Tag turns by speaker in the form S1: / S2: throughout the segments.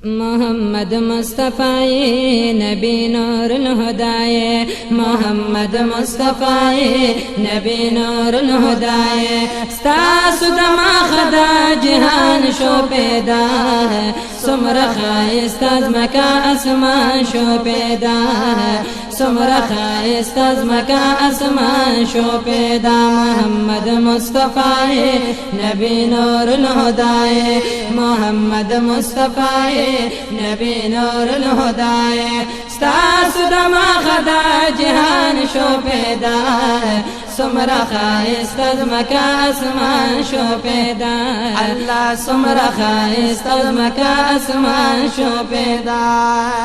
S1: محمد مصطفی نبی نور الہدائے محمد مصطفی نبی نور الہدائے ستاسو دما خدا جہان شو پیدا ہے سمر خائست از مکہ اسمان شو پیدا ہے سمر خائست از مکہ اسمان شو پیدا محمد مصطفی نبی نور الہدائے محمد مصطفی نبی نور الہدائے ستاسو دما خدا جہان شو پیدا ہے سمرا خائست از مکہ اسمان شو پیدا اللہ سمرا خائست از مکہ اسمان شو پیدا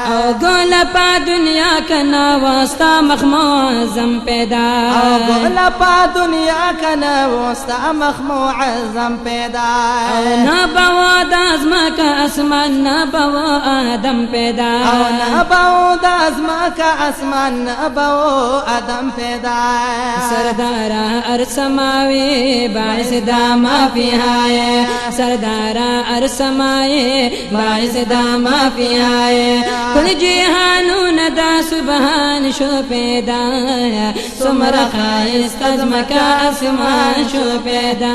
S1: او گولا پا دنیا کا نواستا مخمو اعظم پیدا
S2: او گولا پا دنیا کا نواستا مخمو اعظم پیدا
S1: نبو دازم کا اسمان نبو آدم پیدا
S2: نبو دازم کا اسمان نبو آدم پیدا
S1: سردارا ارسماوی باعث داما فی آئے سردارا ارسماوی باعث داما فی آئے کل جہانون دا سبحان شو پیدا سمر خائست از مکہ اسمان شو پیدا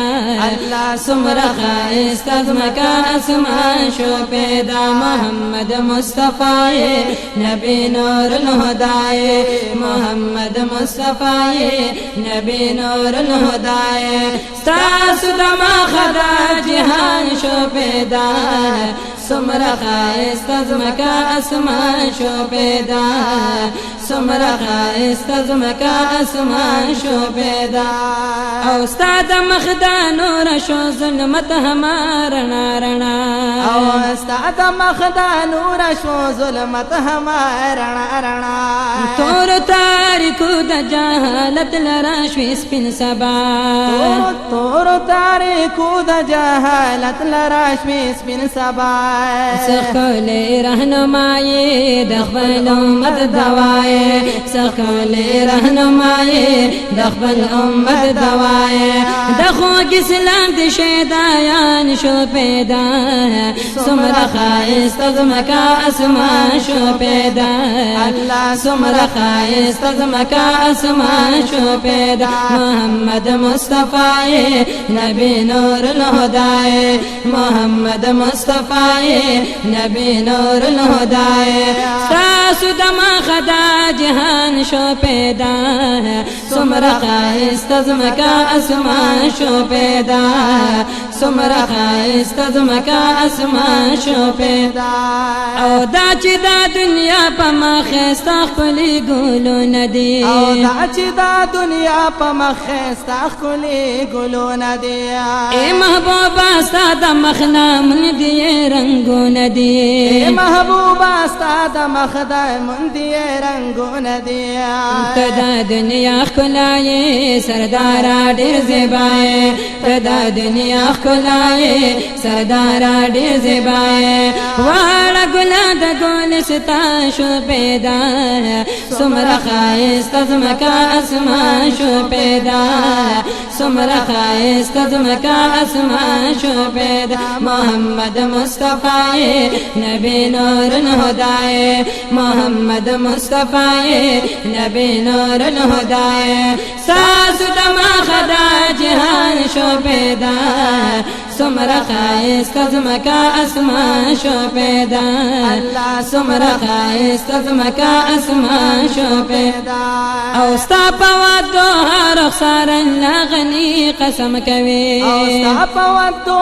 S1: اللہ سمر خائست از مکہ اسمان شو پیدا محمد مصطفی نبی نور الہدائے محمد مصطفی نبی نور الہدائے ستاسو دما خدا جہان شو پیدا ہے سمر خائست از مکہ اسمان شو پیدا ہے سمر خائست از مکہ اسمان شو پیدا او استاد مخدا نور شو ظلمت ہمارا نارنا
S2: او استاد مخدا نور شو ظلمت ہمارا نارنا
S1: تور تاریکو دا جہالت لراشوی سپن سبا
S2: تور تاریکو دا جہالت لراشوی سپن سبا
S1: سخل رہنمائی دخبل امت دوائے سخل رہنمائی دخبل امت دوائے دخو اسلام دی شیدایان شو پیدا ہے سمر خائست از مکہ اسمان شو پیدا ہے اللہ سمر خائست از مکہ اسمان شو پیدا محمد مصطفی نبی نور الہدائے محمد مصطفی نبی نور الہدائے ستاسو دما خدا جہان شو پیدا ہے سمر خائست از مکہ اسمان شو پیدا ہے سمر خائست از مکہ اسمان شو پیدا او دا چی دا دنیا پا مخستا خلی گلو ندی
S2: او دا چی دا دنیا پا مخستا خلی گلو ندی
S1: اے محبوبا ستا دا مخنا من دیئے رنگو ندی
S2: اے محبوبا ستا دا مخدا من دیئے رنگو ندی
S1: تدا دنیا خلائے سردارا دیر زبائے تدا دنیا خلائے سردارا دیر زبائے وارا گلا دا گول ستا شو پیدا سمر خائست از مکہ اسمان شو پیدا سمر خائست از مکہ اسمان شو پیدا محمد مصطفی نبی نور الہدائے محمد مصطفی نبی نور الہدائے ساسو دما خدا جہان شو پیدا سمر خائست از مکہ اسمان شو پیدا اللہ سمر خائست از مکہ اسمان شو پیدا او ستا پوادو رخصار اللہ غنی قسم کوي
S2: او ستا پوادو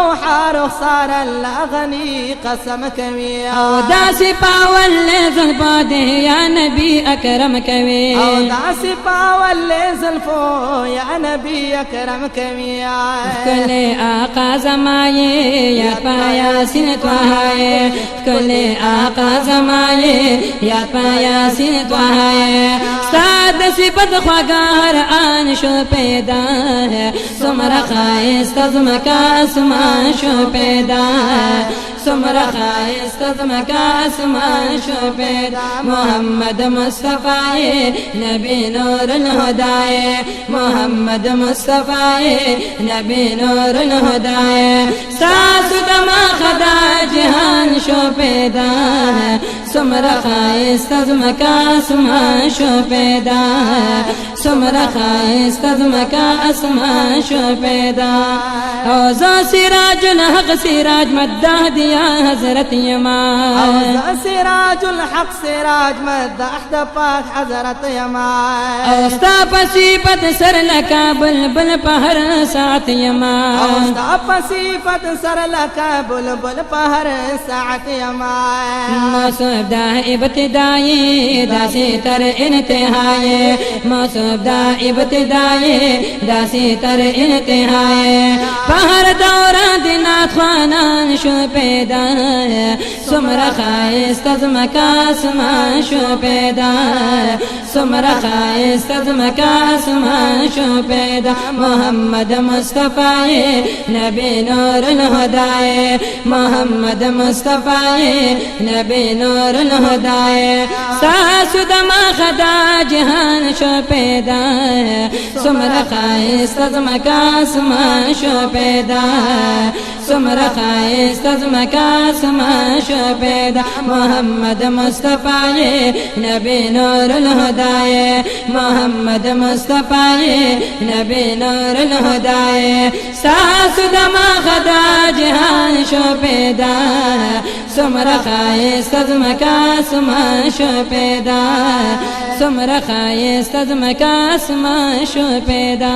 S2: رخصار اللہ غنی قسم کوي
S1: او داسی پاول زلفو دے یا نبی اکرم کوي
S2: او داسی پاول زلفو یا نبی اکرم کوي
S1: کل آقا زمائے یا پایا سن توہائے کل آقا زمائے یا پایا سن توہائے ساد صفت خواگار آن شو پیدا ہے سمر خائست از مکہ اسمان شو پیدا ہے سمر خائست زمکا اسمان شو پیدا محمد مصطفی نبی نور الہدائے محمد مصطفی نبی نور الہدائے ساس دما خدا جہان شو پیدا سمر خائست زمکا اسمان شو پیدا سمر خائست زمکا اسمان شو پیدا اوزا سراج الحق سراج مدح دیا حضرت یمان
S2: سراج الحق سراج مدح پاک حضرت یمان
S1: اوستا پسیپت سر لکا بلبل پہر ساعت یمان
S2: اوستا پسیپت سر لکا بلبل پہر ساعت یمان
S1: موصوف دا ابتدائی داسی تر انتہائی موصوف دا ابتدائی داسی تر انتہائی پہر دوران دینات خوانان شو پیدا سمر خائست زمکا اسمان شو پیدا سمر خائست زمکا اسمان شو پیدا محمد مصطفی نبی نور الہدائے محمد مصطفی نبی نور الہدائے ساس دما خدا جہان شو پیدا سمر خائست زمکا اسمان شو پیدا سمر خائست زمکا اسمان شو پیدا محمد مصطفی نبی نور الہدائے محمد مصطفی نبی نور الہدائے ساس دما خدا جہان شو پیدا سمر خائست زمکا اسمان شو پیدا سمر خائست زمکا اسمان شو پیدا